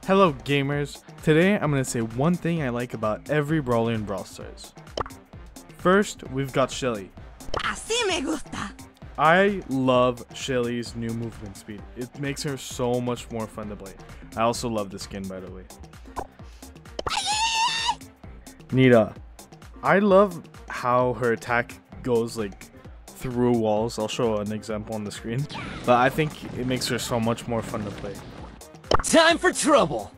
Hello gamers, today I'm going to say one thing I like about every brawler in Brawl Stars. First, we've got Shelly. Así me gusta. I love Shelly's new movement speed. It makes her so much more fun to play. I also love the skin, by the way. Nita. I love how her attack goes like through walls. I'll show an example on the screen. But I think it makes her so much more fun to play. Time for trouble!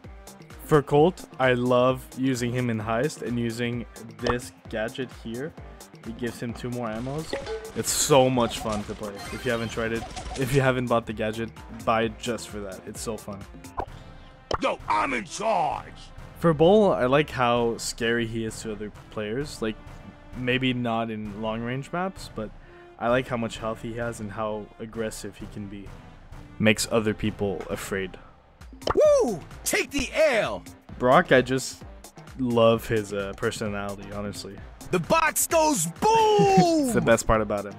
For Colt, I love using him in Heist and using this gadget here. It gives him 2 more ammos. It's so much fun to play. If you haven't tried it, if you haven't bought the gadget, buy it just for that. It's so fun. Yo, I'm in charge! For Brawl, I like how scary he is to other players. Like, maybe not in long range maps, but I like how much health he has and how aggressive he can be. Makes other people afraid. Woo! Take the L! Brock, I just love his personality, honestly. The box goes boom! It's the best part about him.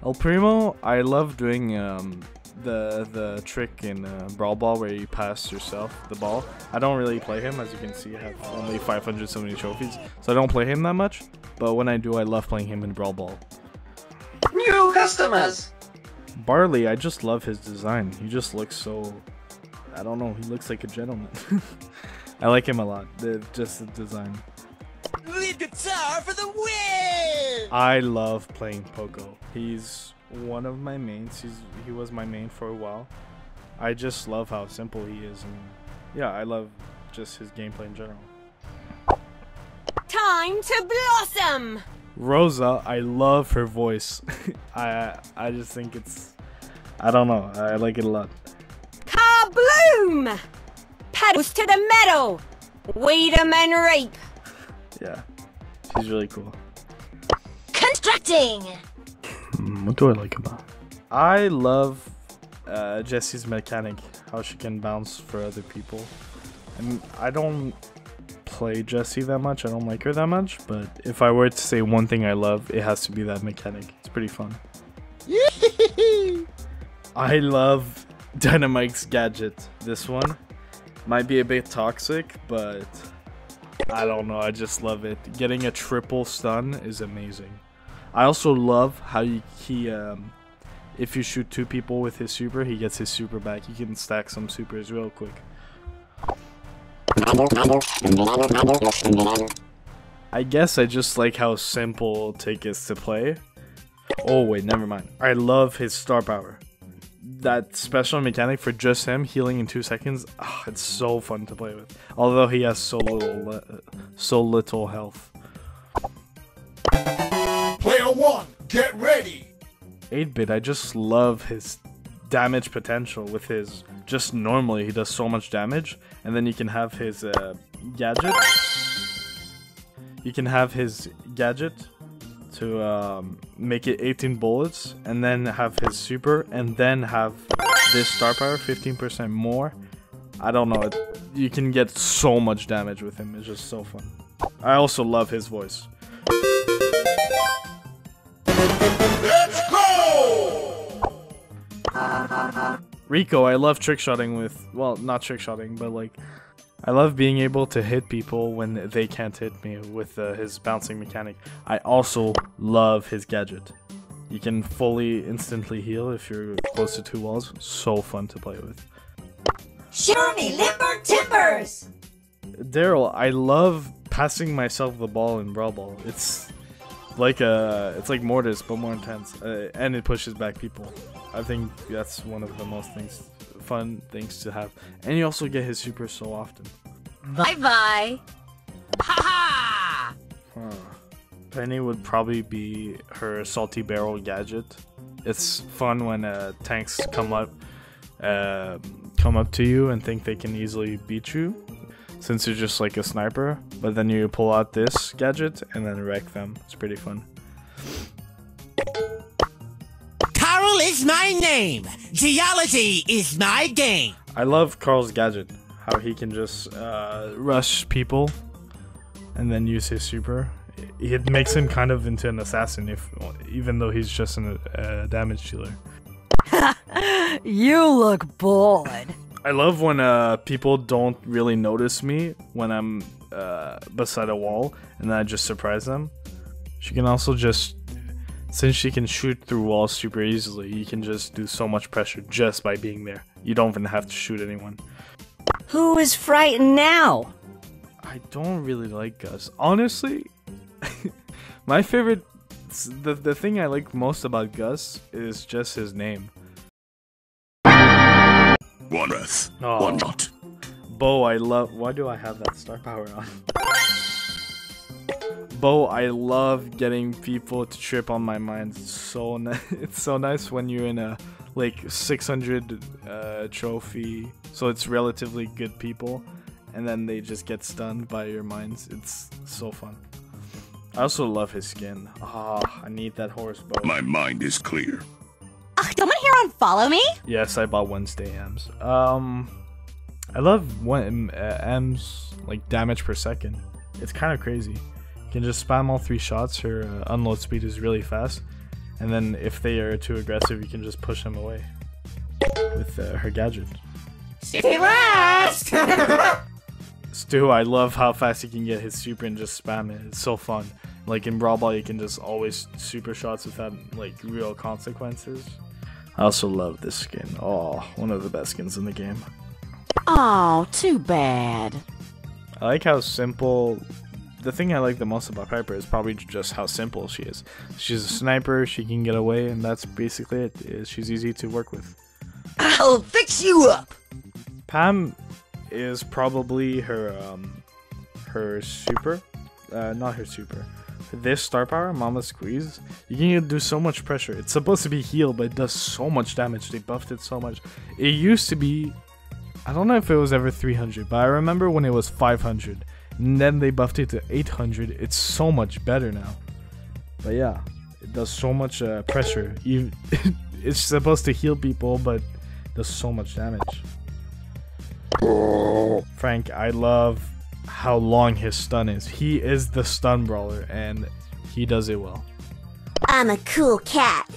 El Primo, I love doing the trick in Brawl Ball where you pass yourself the ball. I don't really play him, as you can see. I have only 570 trophies, so I don't play him that much. But when I do, I love playing him in Brawl Ball. New customers! Barley, I just love his design. He just looks so... I don't know, he looks like a gentleman. I like him a lot, just the design. Lead guitar for the win! I love playing Poco. He's one of my mains. He was my main for a while. I just love how simple he is, and yeah, I love just his gameplay in general. Time to blossom. Rosa, I love her voice. I just think it's... I don't know, I like it a lot. Kabloom! Pedals to the metal. Weed 'em and rape. Yeah, she's really cool. Constructing. What do I like about her? I love Jessie's mechanic, how she can bounce for other people. And I don't play Jessie that much, I don't like her that much, but if I were to say one thing I love, it has to be that mechanic. It's pretty fun. I love Dynamite's gadget. This one might be a bit toxic, but I don't know, I just love it. Getting a triple stun is amazing. I also love how if you shoot 2 people with his super, he gets his super back. You can stack some supers real quick. I guess I just like how simple Tick is to play. Oh wait, never mind. I love his star power. That special mechanic for just him, healing in 2 seconds, it's so fun to play with. Although he has so little health. Player 1, get ready! 8-bit, I just love his damage potential with his... Just normally, he does so much damage. And then you can have his gadget. You can have his gadget to make it 18 bullets. And then have his super. And then have this star power, 15% more. I don't know. You can get so much damage with him. It's just so fun. I also love his voice. Let's go! Rico, I love trick-shotting with... Well, not trick-shotting, but like... I love being able to hit people when they can't hit me with his bouncing mechanic. I also love his gadget. You can fully instantly heal if you're close to 2 walls. So fun to play with. Show me limber timbers. Daryl, I love passing myself the ball in Brawl Ball. It's like Mortis, but more intense, and it pushes back people. I think that's one of the most fun things to have. And you also get his super so often. Bye bye. Ha ha! Penny would probably be her salty barrel gadget. It's fun when tanks come up to you and think they can easily beat you, since you're just like a sniper. But then you pull out this gadget and then wreck them. It's pretty fun. Carl is my name. Geology is my game. I love Carl's gadget. How he can just rush people and then use his super. It makes him kind of into an assassin, even though he's just a damage dealer. You look bored. I love when people don't really notice me when I'm beside a wall, and then I just surprise them. She can also just, since she can shoot through walls super easily, you can just do so much pressure just by being there. You don't even have to shoot anyone. Who is frightened now? I don't really like Gus. Honestly, my favorite, the thing I like most about Gus is just his name. One breath, Oh. one shot. Bo, I love. Why do I have that star power on? Bo, I love getting people to trip on my mind. It's so it's so nice when you're in a like 600 trophy, so it's relatively good people, and then they just get stunned by your mines. It's so fun. I also love his skin. I need that horse, Bo. My mind is clear. Ugh, someone here unfollow me? Yes, I bought Wednesday M's. I love M's like damage per second. It's kind of crazy. You can just spam all 3 shots. Her unload speed is really fast, and then if they are too aggressive, you can just push them away with her gadget. Stu, I love how fast he can get his super and just spam it. It's so fun. Like in Brawl, you can just always super shots without like real consequences. I also love this skin. Oh, one of the best skins in the game. Oh, too bad. I like how simple. The thing I like the most about Piper is probably just how simple she is. She's a sniper, she can get away, and that's basically it. She's easy to work with. I'll fix you up. Pam is probably her super, not her super. This star power, Mama Squeeze, you can do so much pressure. It's supposed to be heal, but it does so much damage. They buffed it so much. It used to be, I don't know if it was ever 300, but I remember when it was 500. And then they buffed it to 800. It's so much better now. But yeah, it does so much pressure. It's supposed to heal people, but it does so much damage. Frank, I love how long his stun is. He is the stun brawler, and he does it well. I'm a cool cat.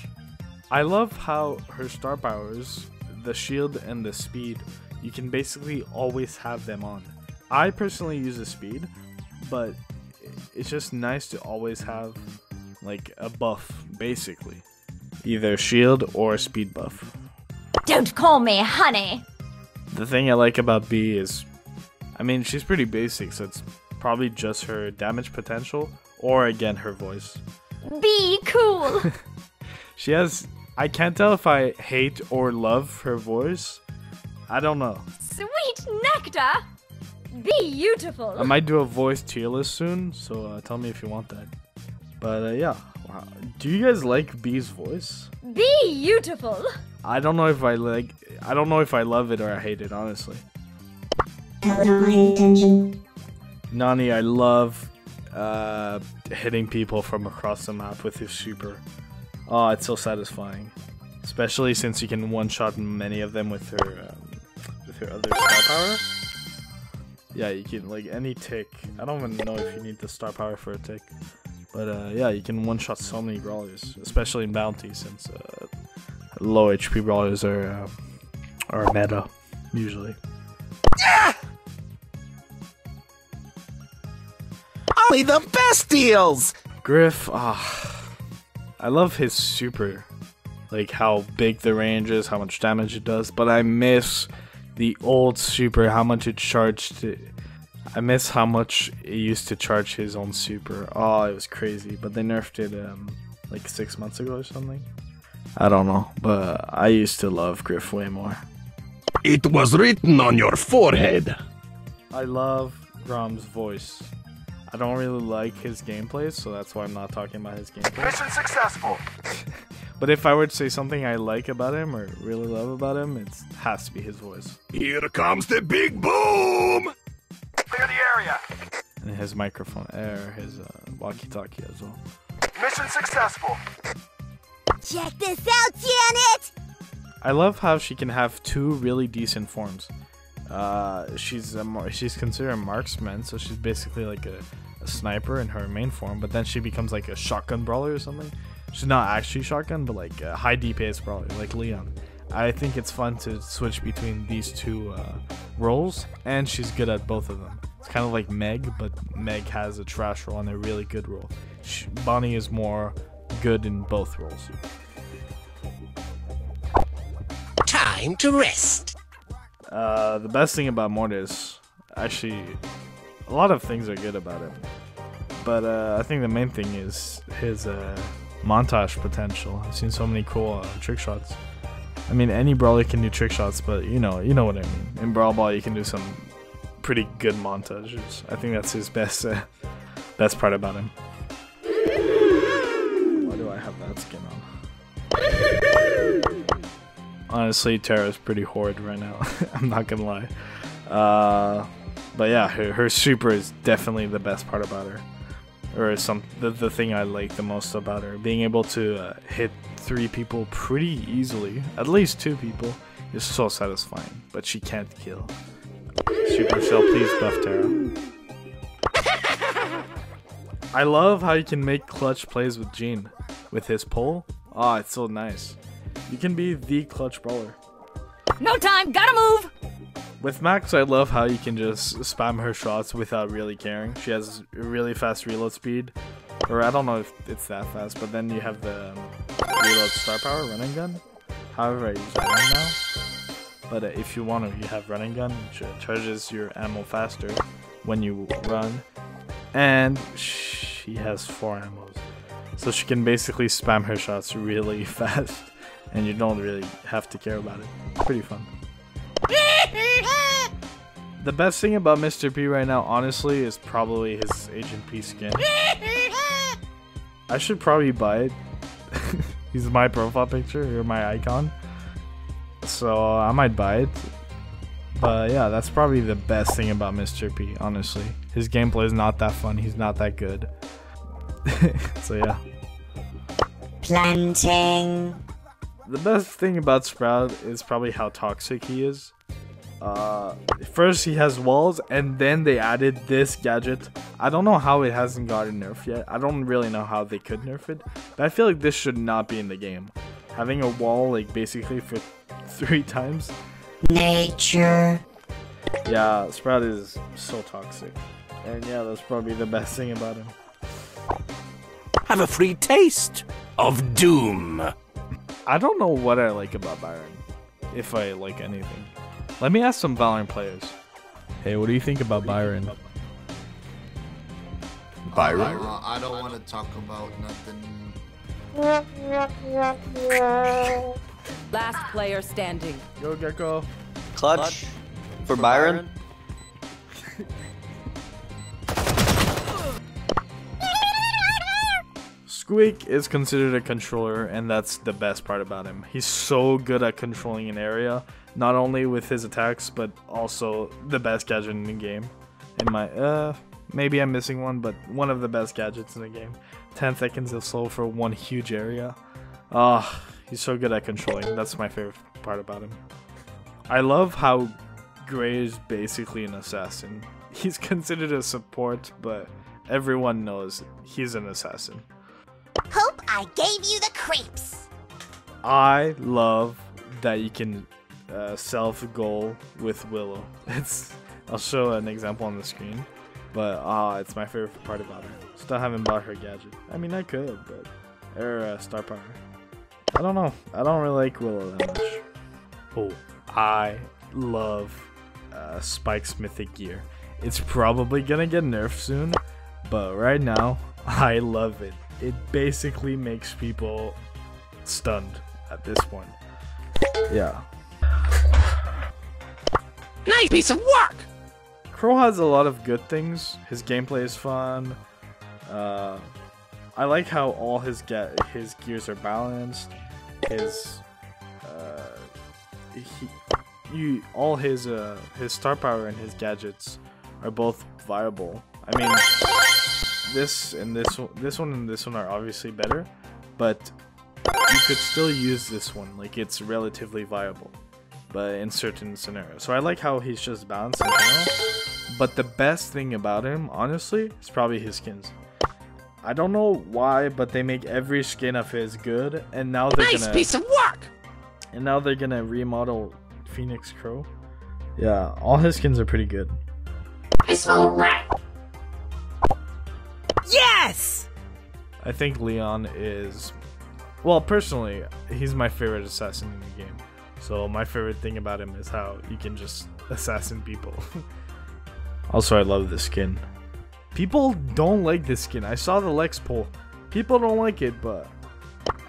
I love how her star powers, the shield and the speed, you can basically always have them on. I personally use the speed, but it's just nice to always have like a buff, basically. Either shield or speed buff. Don't call me honey. The thing I like about B is, I mean, she's pretty basic, so it's probably just her damage potential, or again, her voice. Be cool. She has, I can't tell if I hate or love her voice. I don't know. Sweet nectar. Beautiful. I might do a voice tier list soon, so tell me if you want that. But yeah, wow. Do you guys like B's voice? Beautiful. I don't know if I love it or I hate it, honestly. Nani, I love hitting people from across the map with his super. Oh, it's so satisfying, especially since you can one-shot many of them with her other star power. Yeah, you can, like, any tick. I don't even know if you need the star power for a tick. But, yeah, you can one-shot so many brawlers, especially in bounty, since low HP brawlers are meta, usually. Only the best deals! Griff, I love his super. Like, how big the range is, how much damage it does, but I miss the old super, how much it charged. I miss how much it used to charge his own super. Oh, it was crazy. But they nerfed it like 6 months ago or something. I don't know, but I used to love Griff way more. It was written on your forehead. I love Grom's voice. I don't really like his gameplay, so that's why I'm not talking about his gameplay. Mission successful. But if I were to say something I like about him or really love about him, it has to be his voice. Here comes the big boom. Clear the area. And his microphone, his walkie-talkie as well. Mission successful. Check this out, Janet. I love how she can have 2 really decent forms. She's considered a marksman, so she's basically like a sniper in her main form, but then she becomes like a shotgun brawler or something. She's not actually shotgun, but like a high DPS brawler, like Leon. I think it's fun to switch between these two roles, and she's good at both of them. It's kind of like Meg, but Meg has a trash role and a really good role. Bonnie is more good in both roles. Time to rest. The best thing about Mortis, actually, a lot of things are good about him, but I think the main thing is his montage potential. I've seen so many cool trick shots. I mean, any brawler can do trick shots, but you know what I mean. In Brawl Ball, you can do some pretty good montages. I think that's his best part about him. Why do I have that skin on? Honestly, Terra's pretty horrid right now. I'm not gonna lie. But yeah, her super is definitely the best part about her. Or the thing I like the most about her. Being able to hit 3 people pretty easily, at least 2 people, is so satisfying. But she can't kill. Supercell, please buff Terra. I love how you can make clutch plays with Jean. With his pull. Ah, it's so nice. You can be the clutch brawler. No time, gotta move! With Max, I love how you can just spam her shots without really caring. She has a really fast reload speed. Or I don't know if it's that fast, but then you have the reload star power, running gun. However, I use that one now. But if you want to, you have running gun, which charges your ammo faster when you run. And she has 4 ammos. So she can basically spam her shots really fast. And you don't really have to care about it. Pretty fun. The best thing about Mr. P right now, honestly, is probably his Agent P skin. I should probably buy it. He's my profile picture, or my icon. So I might buy it. But yeah, that's probably the best thing about Mr. P, honestly. His gameplay is not that fun, he's not that good. So yeah. Planting. The best thing about Sprout is probably how toxic he is. First he has walls, and then they added this gadget. I don't know how it hasn't gotten nerfed yet. I don't really know how they could nerf it, but I feel like this should not be in the game. Having a wall like basically for 3 times. Nature. Yeah, Sprout is so toxic. And yeah, that's probably the best thing about him. Have a free taste of doom. I don't know what I like about Byron, if I like anything. Let me ask some Valorant players. Hey, what do you think about Byron? Byron? I don't want to talk about nothing. Last player standing. Go Gecko. Clutch for Byron. Squeak is considered a controller, and that's the best part about him. He's so good at controlling an area, not only with his attacks, but also the best gadget in the game. In my, maybe I'm missing one, but one of the best gadgets in the game. 10 seconds of slow for one huge area. He's so good at controlling. That's my favorite part about him. I love how Gray is basically an assassin. He's considered a support, but everyone knows he's an assassin. Hope I gave you the creeps. I love that you can self-goal with Willow. I'll show an example on the screen, but it's my favorite part about her. Still haven't bought her gadget. I mean, I could, but her star power. I don't know. I don't really like Willow that much. Oh, I love Spike's mythic gear. It's probably gonna get nerfed soon, but right now, I love it. It basically makes people stunned at this point. Yeah. Nice piece of work! Crow has a lot of good things. His gameplay is fun. I like how all his gears are balanced. All his star power and his gadgets are both viable. I mean, this one and this one are obviously better, but you could still use this one. Like, it's relatively viable, but in certain scenarios. So I like how he's just balanced in general. But the best thing about him, honestly, is probably his skins. I don't know why, but they make every skin of his good, and now they're Nice piece of work! And now they're gonna remodel Phoenix Crow. Yeah, all his skins are pretty good. Yes! I think Leon is, well, personally, he's my favorite assassin in the game. So my favorite thing about him is how you can just assassin people. Also, I love this skin. People don't like this skin. I saw the Lex poll. People don't like it, but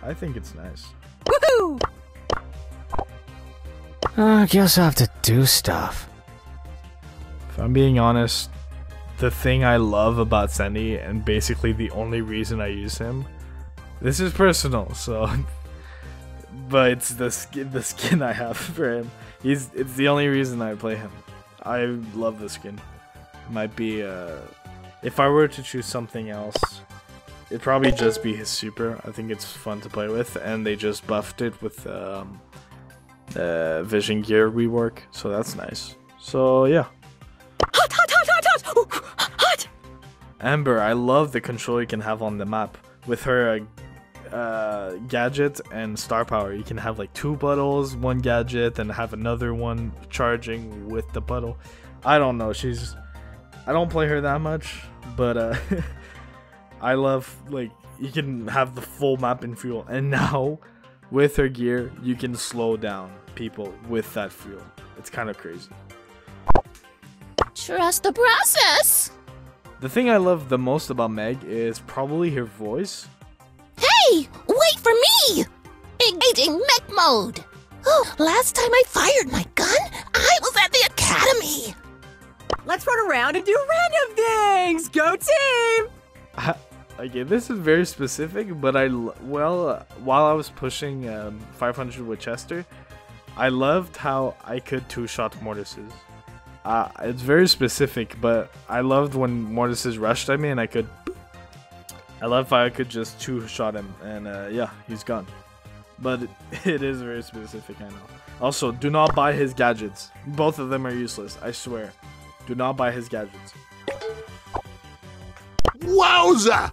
I think it's nice. Woohoo! I guess I have to do stuff. If I'm being honest, the thing I love about Sandy, and basically the only reason I use him, this is personal, so, but it's the skin I have for him. It's the only reason I play him. I love the skin. Might be, if I were to choose something else, it'd probably just be his super. I think it's fun to play with, and they just buffed it with vision gear rework, so that's nice. So yeah. Hot, hot, hot, hot, hot! Ooh, hot! Amber, I love the control you can have on the map with her gadget and star power. You can have like 2 puddles, 1 gadget, and have another one charging with the puddle. I don't know, I don't play her that much, but I love, like, you can have the full map in fuel, and now with her gear you can slow down people with that fuel. It's kind of crazy. Trust the process. The thing I love the most about Meg is probably her voice. Hey, wait for me! Engaging mech mode. Oh, last time I fired my gun, I was at the academy. Let's run around and do random things! Go team! Okay, this is very specific, but while I was pushing 500 with Chester, I loved how I could 2-shot Mortises. It's very specific, but I loved when Mortises rushed at me and I love how I could just 2-shot him, and yeah, he's gone. But it is very specific, I know. Also, do not buy his gadgets. Both of them are useless, I swear. Do not buy his gadgets. Wowza!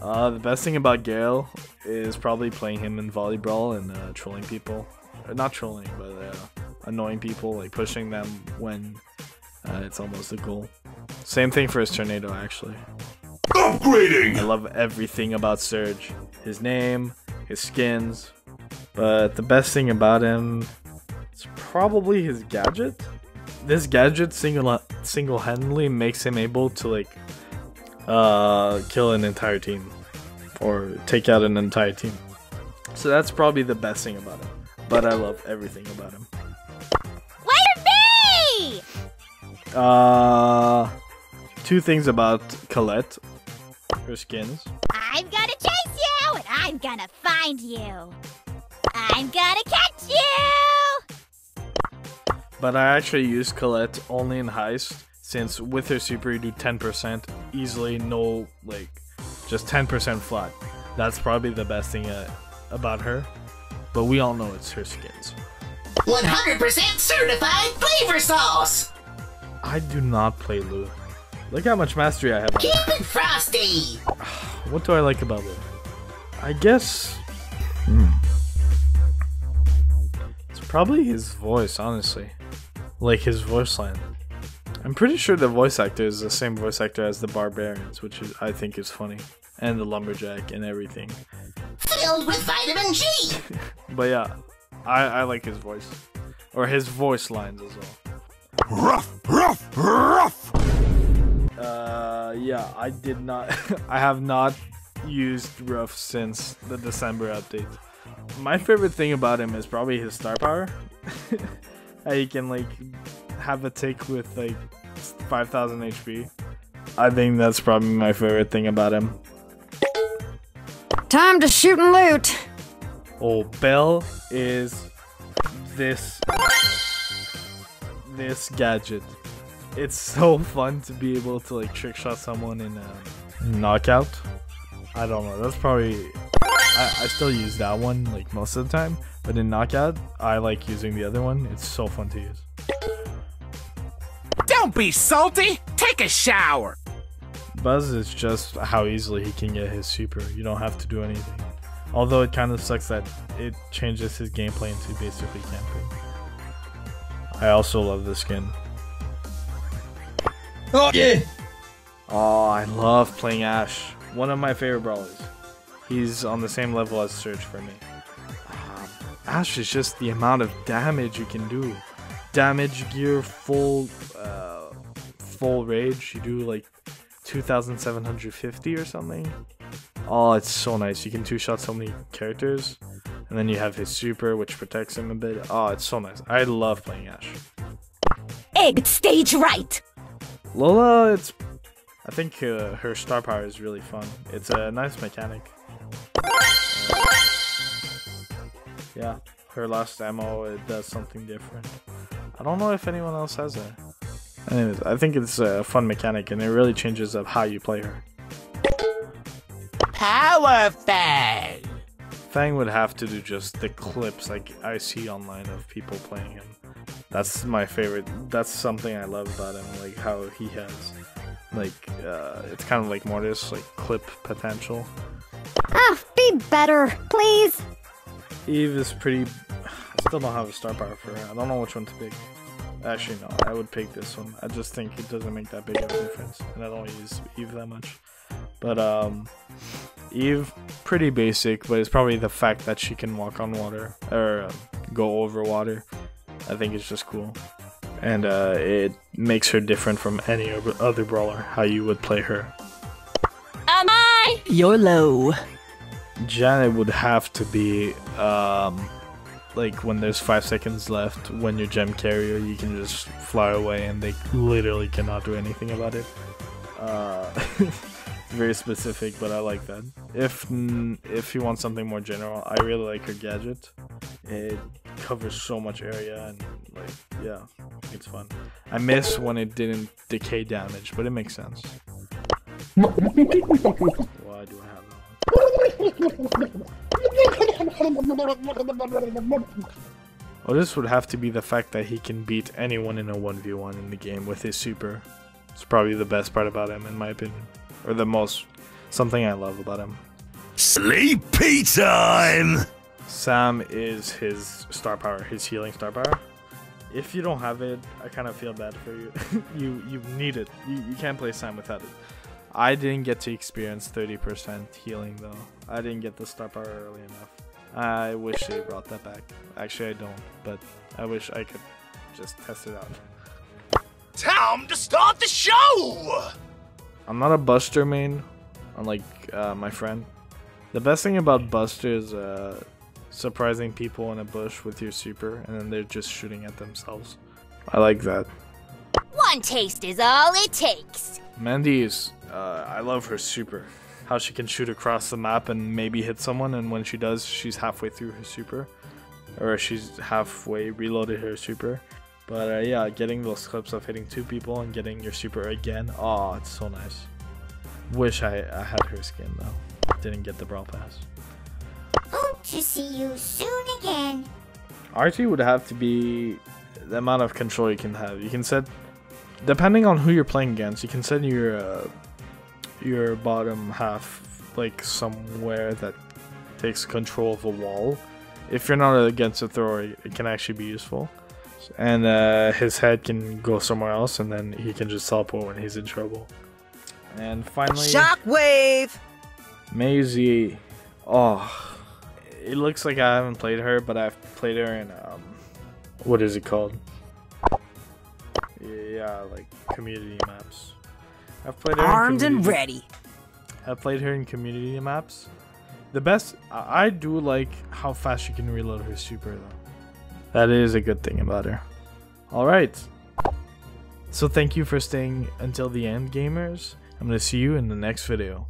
The best thing about Gale is probably playing him in Volleyball and trolling people. Not trolling, but annoying people, like pushing them when it's almost a goal. Same thing for his Tornado, actually. Upgrading! I love everything about Surge. His name, his skins, but the best thing about him is probably his gadget. This gadget single-handedly makes him able to, like, kill an entire team or take out an entire team. So that's probably the best thing about him. But I love everything about him. Wait for me! 2 things about Colette. Her skins. I'm gonna chase you, and I'm gonna find you. I'm gonna catch you! But I actually use Colette only in Heist, since with her super you do 10% easily, no, like, just 10% flat. That's probably the best thing about her, but we all know it's her skins. 100% certified flavor sauce! I do not play Lou. Look how much mastery I have on Keep it frosty! What do I like about Lou? I guess... It's probably his voice, honestly. Like, his voice line. I'm pretty sure the voice actor is the same voice actor as the Barbarians, which I think is funny. And the Lumberjack and everything. Filled with vitamin G! But yeah, I like his voice. Or his voice lines as well. Ruff, ruff, ruff! Yeah, I did not... I have not used Ruff since the December update. My favorite thing about him is probably his star power. How you can, like, have a tick with, like, 5,000 HP. I think that's probably my favorite thing about him. Time to shoot and loot! Oh, Belle is this gadget. It's so fun to be able to, like, trick shot someone in knockout. I don't know, that's probably... I still use that one, like, most of the time. But in knockout, I like using the other one. It's so fun to use. Don't be salty! Take a shower! Buzz is just how easily he can get his super. You don't have to do anything. Although it kind of sucks that it changes his gameplay into basically camping. I also love this skin. Oh yeah! Oh, I love playing Ash. One of my favorite brawlers. He's on the same level as Surge for me. Ash is just the amount of damage you can do. Damage gear, full rage. You do like 2,750 or something. Oh, it's so nice. You can two-shot so many characters. And then you have his super, which protects him a bit. Oh, it's so nice. I love playing Ash. Egg stage right. Lola, I think her star power is really fun. It's a nice mechanic. Yeah, her last ammo, it does something different. I don't know if anyone else has it. Anyways, I think it's a fun mechanic and it really changes up how you play her. Power Fang! Fang would have to do just the clips like I see online of people playing him. That's my favorite. That's something I love about him, like how he has, like, it's kind of like Mortis, like clip potential. Ah, be better, please. Eve is pretty. I still don't have a star power for her. I don't know which one to pick. Actually, no, I would pick this one. I just think it doesn't make that big of a difference, and I don't use Eve that much. But Eve, pretty basic, but it's probably the fact that she can walk on water or go over water. I think it's just cool, and it makes her different from any other brawler. How you would play her. Am I? You're low. Janet would have to be like when there's 5 seconds left, when you're gem carrier, you can just fly away and they literally cannot do anything about it. Very specific, but I like that. If you want something more general, I really like her gadget. It covers so much area and like, yeah, it's fun. I miss when it didn't decay damage, but it makes sense. Why do I have Oh, this would have to be the fact that he can beat anyone in a 1v1 in the game with his super. It's probably the best part about him, in my opinion. Or the most, something I love about him. Sleepy time! Sam is his star power, his healing star power. If you don't have it, I kind of feel bad for you. you need it. You can't play Sam without it. I didn't get to experience 30% healing though. I didn't get the star power early enough. I wish they brought that back. Actually, I don't, but I wish I could just test it out. Time to start the show! I'm not a Buster main, unlike my friend. The best thing about Buster is surprising people in a bush with your super, and then they're just shooting at themselves. I like that. One taste is all it takes. Mandy is, I love her super. How she can shoot across the map and maybe hit someone, and when she does, she's halfway through her super. Or she's halfway reloaded her super. But yeah, getting those clips of hitting 2 people and getting your super again, oh, it's so nice. Wish I had her skin though. Didn't get the Brawl Pass. Hope to see you soon again. RT would have to be the amount of control you can have. You can set, depending on who you're playing against, you can set your bottom half like somewhere that takes control of a wall. If you're not against a thrower, it can actually be useful. And his head can go somewhere else, and then he can just teleport when he's in trouble. And finally, Shockwave! Maisie. Oh, it looks like I haven't played her, but I've played her in what is it called? Yeah, like community maps. I've played her Armed and ready. I've played her in community maps. The best, I do like how fast she can reload her super though. That is a good thing about her. Alright. So thank you for staying until the end, gamers. I'm going to see you in the next video.